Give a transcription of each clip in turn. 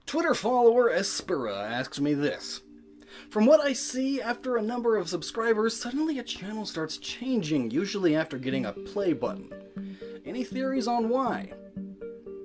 Twitter follower Espera asks me this. From what I see, after a number of subscribers, suddenly a channel starts changing, usually after getting a play button. Any theories on why?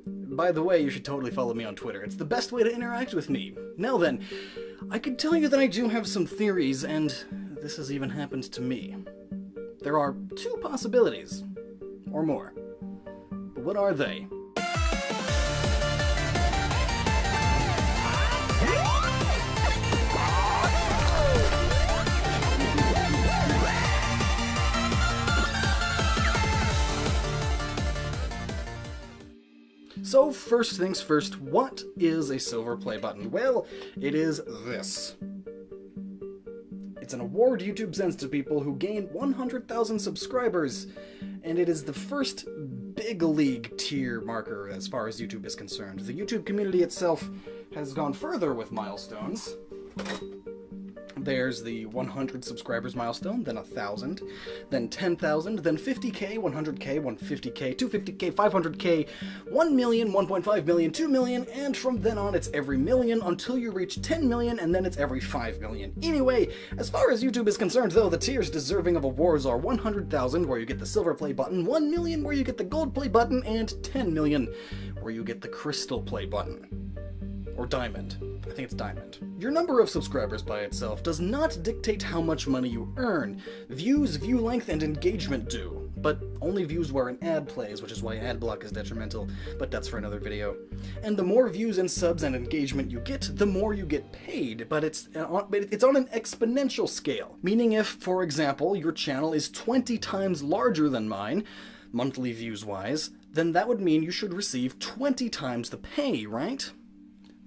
By the way, you should totally follow me on Twitter. It's the best way to interact with me. Now then, I could tell you that I do have some theories, and this has even happened to me. There are two possibilities, or more. But what are they? So first things first, what is a silver play button? Well, it is this. It's an award YouTube sends to people who gain 100,000 subscribers, and it is the first big league tier marker as far as YouTube is concerned. The YouTube community itself has gone further with milestones. There's the 100 subscribers milestone, then 1,000, then 10,000, then 50k, 100k, 150k, 250k, 500k, 1 million, 1.5 million, 2 million, and from then on it's every million until you reach 10 million, and then it's every 5 million. Anyway, as far as YouTube is concerned though, the tiers deserving of awards are 100,000 where you get the silver play button, 1 million where you get the gold play button, and 10 million where you get the crystal play button. Or diamond. I think it's diamond. Your number of subscribers by itself does not dictate how much money you earn. Views, view length, and engagement do. But only views where an ad plays, which is why ad block is detrimental, but that's for another video. And the more views and subs and engagement you get, the more you get paid, but it's on an exponential scale. Meaning if, for example, your channel is 20 times larger than mine, monthly views-wise, then that would mean you should receive 20 times the pay, right?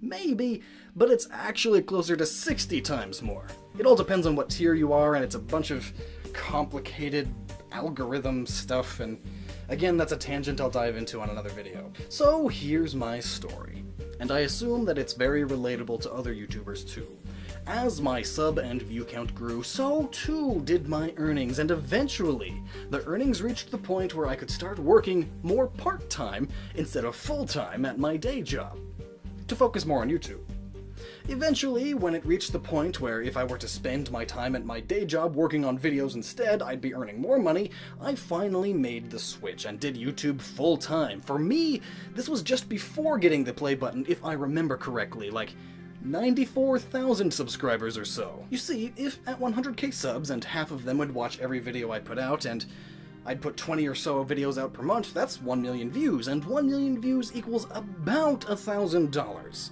Maybe, but it's actually closer to 60 times more. It all depends on what tier you are, and it's a bunch of complicated algorithm stuff, and again, that's a tangent I'll dive into on another video. So here's my story, and I assume that it's very relatable to other YouTubers too. As my sub and view count grew, so too did my earnings, and eventually, the earnings reached the point where I could start working more part-time instead of full-time at my day job, to focus more on YouTube. Eventually, when it reached the point where if I were to spend my time at my day job working on videos instead, I'd be earning more money, I finally made the switch and did YouTube full-time. For me, this was just before getting the play button, if I remember correctly, like 94,000 subscribers or so. You see, if at 100k subs and half of them would watch every video I put out, and I'd put 20 or so videos out per month, that's 1 million views, and 1 million views equals about $1,000.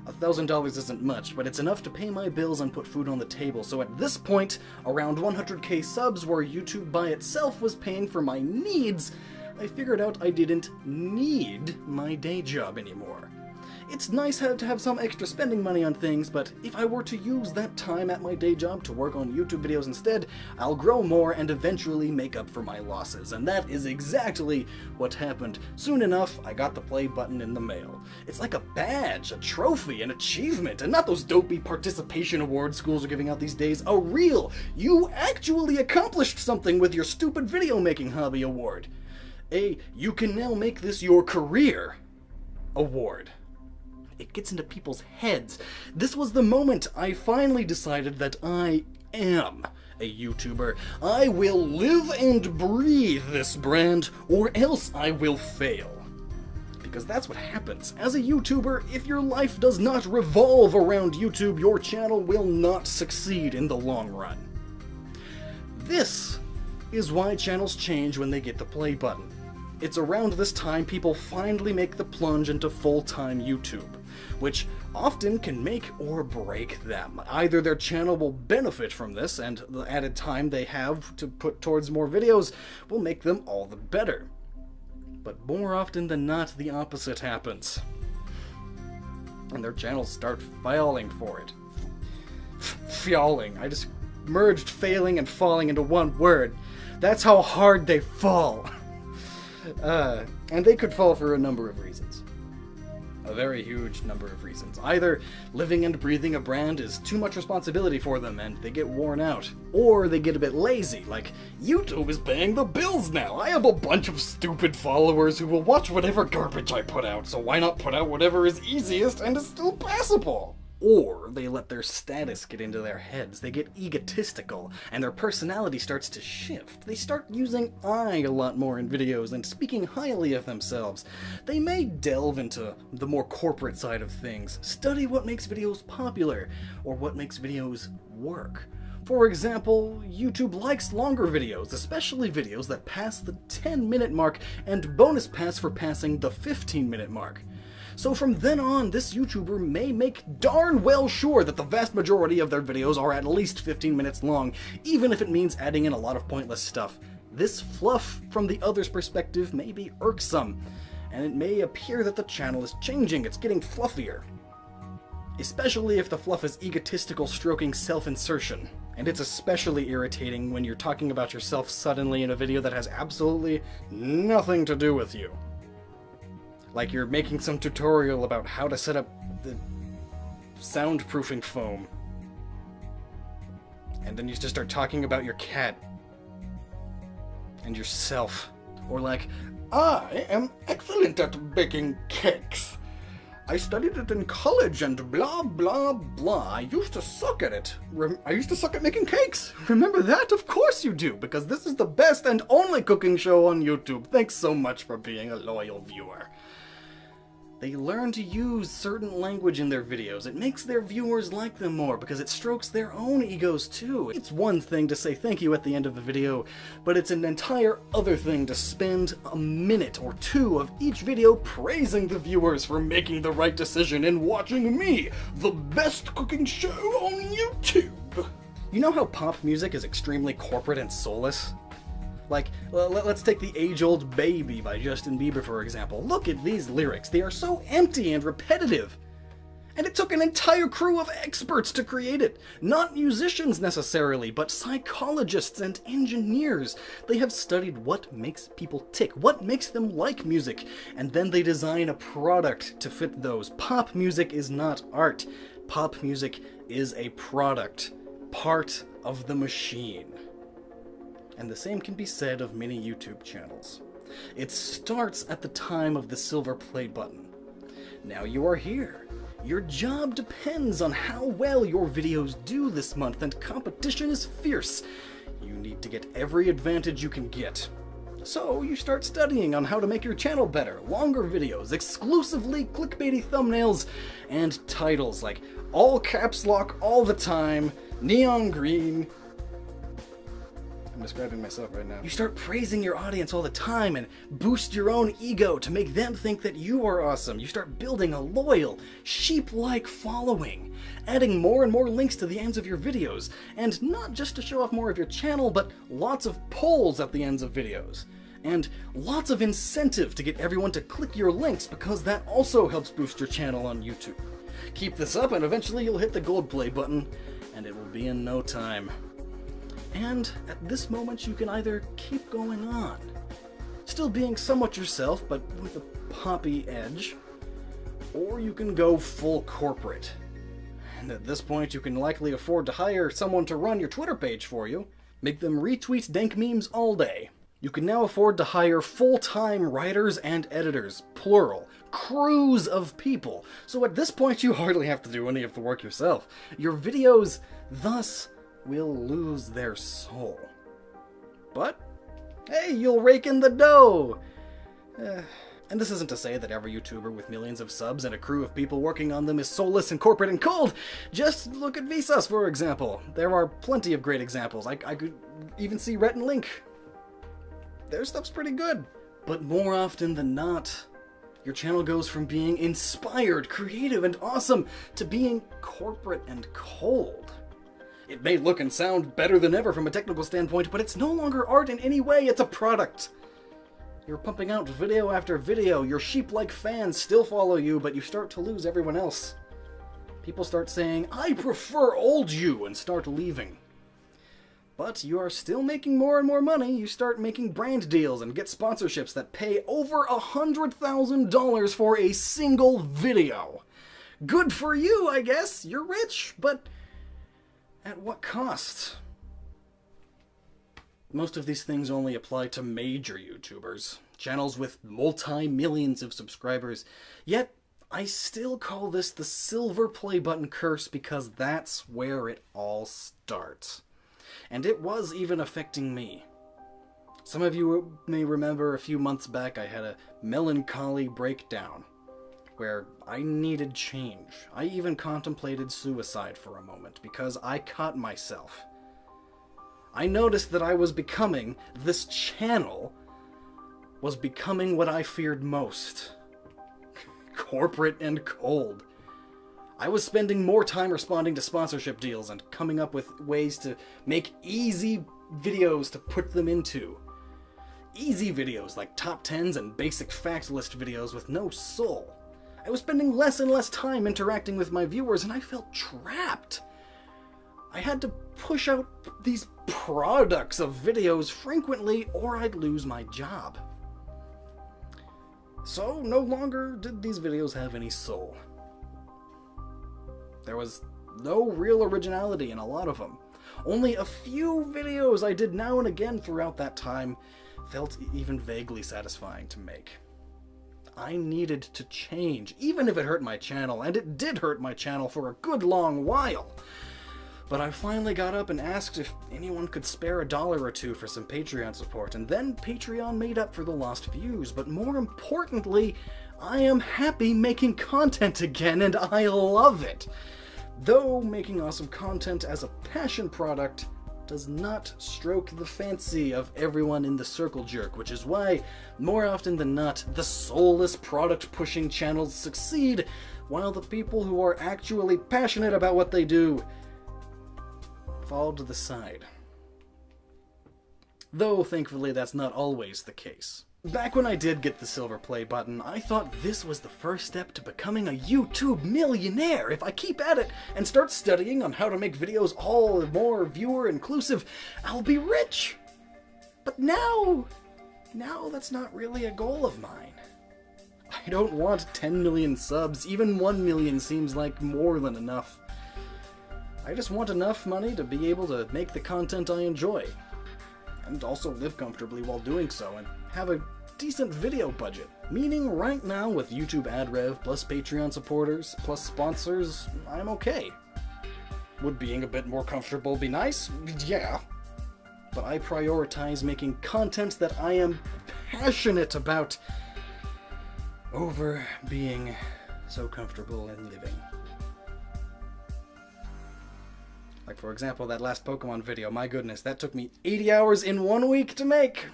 $1,000 isn't much, but it's enough to pay my bills and put food on the table, so at this point, around 100k subs where YouTube by itself was paying for my needs, I figured out I didn't need my day job anymore. It's nice to have some extra spending money on things, but if I were to use that time at my day job to work on YouTube videos instead, I'll grow more and eventually make up for my losses. And that is exactly what happened. Soon enough, I got the play button in the mail. It's like a badge, a trophy, an achievement, and not those dopey participation awards schools are giving out these days. A real, you actually accomplished something with your stupid video making hobby award. A you can now make this your career award. It gets into people's heads. This was the moment I finally decided that I am a YouTuber. I will live and breathe this brand, or else I will fail. Because that's what happens. As a YouTuber, if your life does not revolve around YouTube, your channel will not succeed in the long run. This is why channels change when they get the play button. It's around this time people finally make the plunge into full-time YouTube, which often can make or break them. Either their channel will benefit from this, and the added time they have to put towards more videos will make them all the better. But more often than not, the opposite happens. And their channels start failing for it. Falling. I just merged failing and falling into one word. That's how hard they fall. And they could fall for a number of reasons. a very huge number of reasons. Either living and breathing a brand is too much responsibility for them and they get worn out, or they get a bit lazy, like, YouTube is paying the bills now. I have a bunch of stupid followers who will watch whatever garbage I put out, so why not put out whatever is easiest and is still passable? Or they let their status get into their heads, they get egotistical, and their personality starts to shift. They start using I a lot more in videos and speaking highly of themselves. They may delve into the more corporate side of things, study what makes videos popular, or what makes videos work. For example, YouTube likes longer videos, especially videos that pass the 10-minute mark, and bonus pass for passing the 15-minute mark. So from then on, this YouTuber may make darn well sure that the vast majority of their videos are at least 15 minutes long, even if it means adding in a lot of pointless stuff. This fluff, from the other's perspective, may be irksome, and it may appear that the channel is changing, it's getting fluffier. Especially if the fluff is egotistical stroking self-insertion. And it's especially irritating when you're talking about yourself suddenly in a video that has absolutely nothing to do with you. Like you're making some tutorial about how to set up the soundproofing foam. And then you just start talking about your cat. And yourself. Or like, I am excellent at baking cakes. I studied it in college and blah blah blah. I used to suck at it. I used to suck at making cakes. Remember that? Of course you do, because this is the best and only cooking show on YouTube. Thanks so much for being a loyal viewer. They learn to use certain language in their videos. It makes their viewers like them more because it strokes their own egos too. It's one thing to say thank you at the end of a video, but it's an entire other thing to spend a minute or two of each video praising the viewers for making the right decision and watching me, the best cooking show on YouTube. You know how pop music is extremely corporate and soulless? Like, let's take the age-old Baby by Justin Bieber, for example. Look at these lyrics. They are so empty and repetitive. And it took an entire crew of experts to create it. Not musicians necessarily, but psychologists and engineers. They have studied what makes people tick, what makes them like music, and then they design a product to fit those. Pop music is not art. Pop music is a product, part of the machine. And the same can be said of many YouTube channels. It starts at the time of the silver play button. Now you are here. Your job depends on how well your videos do this month, and competition is fierce. You need to get every advantage you can get. So you start studying on how to make your channel better. Longer videos, exclusively clickbaity thumbnails, and titles like all caps lock all the time, neon green. I'm describing myself right now. You start praising your audience all the time and boost your own ego to make them think that you are awesome. You start building a loyal, sheep-like following, adding more and more links to the ends of your videos, and not just to show off more of your channel, but lots of polls at the ends of videos. And lots of incentive to get everyone to click your links, because that also helps boost your channel on YouTube. Keep this up and eventually you'll hit the gold play button, and it will be in no time. And at this moment you can either keep going on, still being somewhat yourself but with a poppy edge, or you can go full corporate. And at this point you can likely afford to hire someone to run your Twitter page for you, make them retweet dank memes all day. You can now afford to hire full-time writers and editors, plural, crews of people. So at this point you hardly have to do any of the work yourself. Your videos, thus, will lose their soul. But, hey, you'll rake in the dough! And this isn't to say that every YouTuber with millions of subs and a crew of people working on them is soulless and corporate and cold. Just look at Vsauce, for example. There are plenty of great examples. I could even see Rhett and Link. Their stuff's pretty good. But more often than not, your channel goes from being inspired, creative, and awesome to being corporate and cold. It may look and sound better than ever from a technical standpoint, but it's no longer art in any way, it's a product. You're pumping out video after video, your sheep-like fans still follow you, but you start to lose everyone else. People start saying, I prefer old you, and start leaving. But you are still making more and more money. You start making brand deals and get sponsorships that pay over $100,000 for a single video. Good for you, I guess. You're rich, but at what cost? Most of these things only apply to major YouTubers, channels with multi-millions of subscribers, yet I still call this the silver play button curse because that's where it all starts. And it was even affecting me. Some of you may remember a few months back I had a melancholy breakdown where I needed change. I even contemplated suicide for a moment because I caught myself. I noticed that I was becoming, this channel was becoming what I feared most. Corporate and cold. I was spending more time responding to sponsorship deals and coming up with ways to make easy videos to put them into. Easy videos like top 10s and basic fact list videos with no soul. I was spending less and less time interacting with my viewers and I felt trapped. I had to push out these products of videos frequently or I'd lose my job. So no longer did these videos have any soul. There was no real originality in a lot of them. Only a few videos I did now and again throughout that time felt even vaguely satisfying to make. I needed to change, even if it hurt my channel, and it did hurt my channel for a good long while. But I finally got up and asked if anyone could spare $1 or $2 for some Patreon support, and then Patreon made up for the lost views. But more importantly, I am happy making content again, and I love it. Though making awesome content as a passion product does not stroke the fancy of everyone in the circle jerk, which is why, more often than not, the soulless product-pushing channels succeed, while the people who are actually passionate about what they do fall to the side. Though, thankfully, that's not always the case. Back when I did get the silver play button, I thought this was the first step to becoming a YouTube millionaire. If I keep at it and start studying on how to make videos all more viewer inclusive, I'll be rich. But now that's not really a goal of mine. I don't want 10 million subs. Even 1 million seems like more than enough. I just want enough money to be able to make the content I enjoy, and also live comfortably while doing so, and have a decent video budget. Meaning right now with YouTube ad rev, plus Patreon supporters, plus sponsors, I'm okay. Would being a bit more comfortable be nice? Yeah. But I prioritize making content that I am passionate about over being so comfortable in living. Like, for example, that last Pokemon video, my goodness, that took me 80 hours in 1 week to make!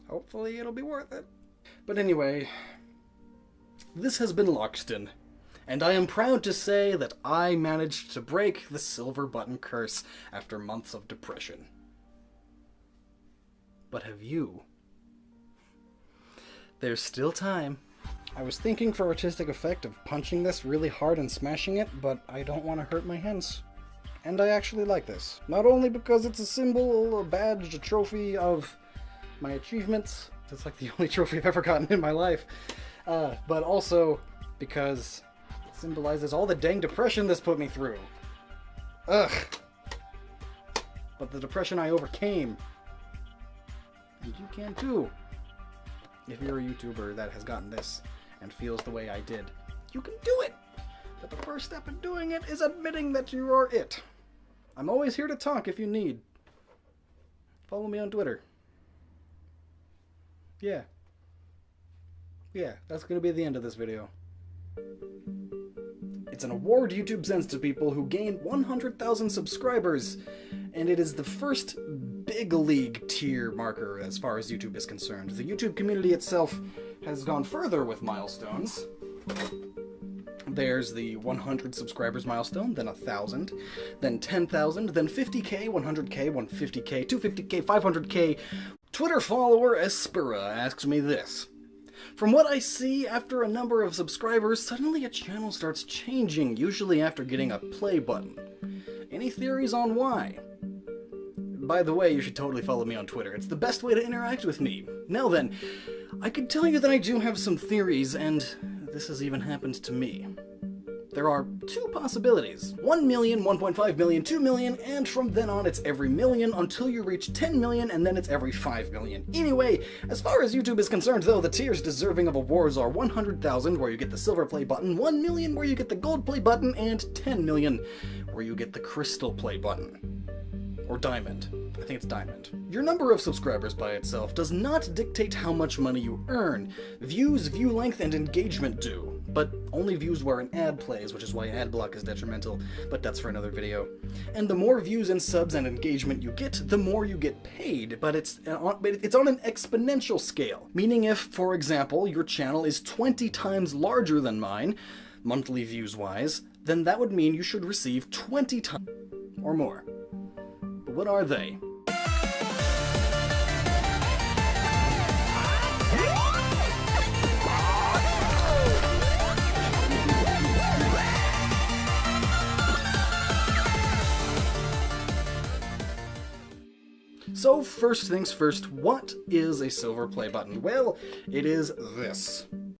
Hopefully it'll be worth it. But anyway, this has been Lockstin, and I am proud to say that I managed to break the silver button curse after months of depression. But have you? There's still time. I was thinking for artistic effect of punching this really hard and smashing it, but I don't want to hurt my hands. And I actually like this. Not only because it's a symbol, a badge, a trophy of my achievements. It's like the only trophy I've ever gotten in my life. But also because it symbolizes all the dang depression this put me through. Ugh. But the depression I overcame. And you can too. If you're a YouTuber that has gotten this and feels the way I did, you can do it! But the first step in doing it is admitting that you are it. I'm always here to talk if you need. Follow me on Twitter. Yeah, that's gonna be the end of this video. It's an award YouTube sends to people who gain 100,000 subscribers, and it is the first big league tier marker as far as YouTube is concerned. The YouTube community itself has gone further with milestones. There's the 100 subscribers milestone, then 1,000, then 10,000, then 50k, 100k, 150k, 250k, 500k. Twitter follower Espera asks me this. From what I see, after a number of subscribers, suddenly a channel starts changing, usually after getting a play button. Any theories on why? By the way, you should totally follow me on Twitter. It's the best way to interact with me. Now then, I could tell you that I do have some theories, and this has even happened to me. There are two possibilities. 1 million, 1.5 million, 2 million, and from then on it's every million until you reach 10 million, and then it's every 5 million. Anyway, as far as YouTube is concerned though, the tiers deserving of awards are 100,000 where you get the silver play button, 1 million where you get the gold play button, and 10 million where you get the crystal play button. Or diamond. I think it's diamond. Your number of subscribers by itself does not dictate how much money you earn. Views, view length, and engagement do. But only views where an ad plays, which is why ad block is detrimental, but that's for another video. And the more views and subs and engagement you get, the more you get paid, but it's on an exponential scale. Meaning if, for example, your channel is 20 times larger than mine, monthly views-wise, then that would mean you should receive 20 times or more. But what are they? So first things first, what is a silver play button? Well, it is this.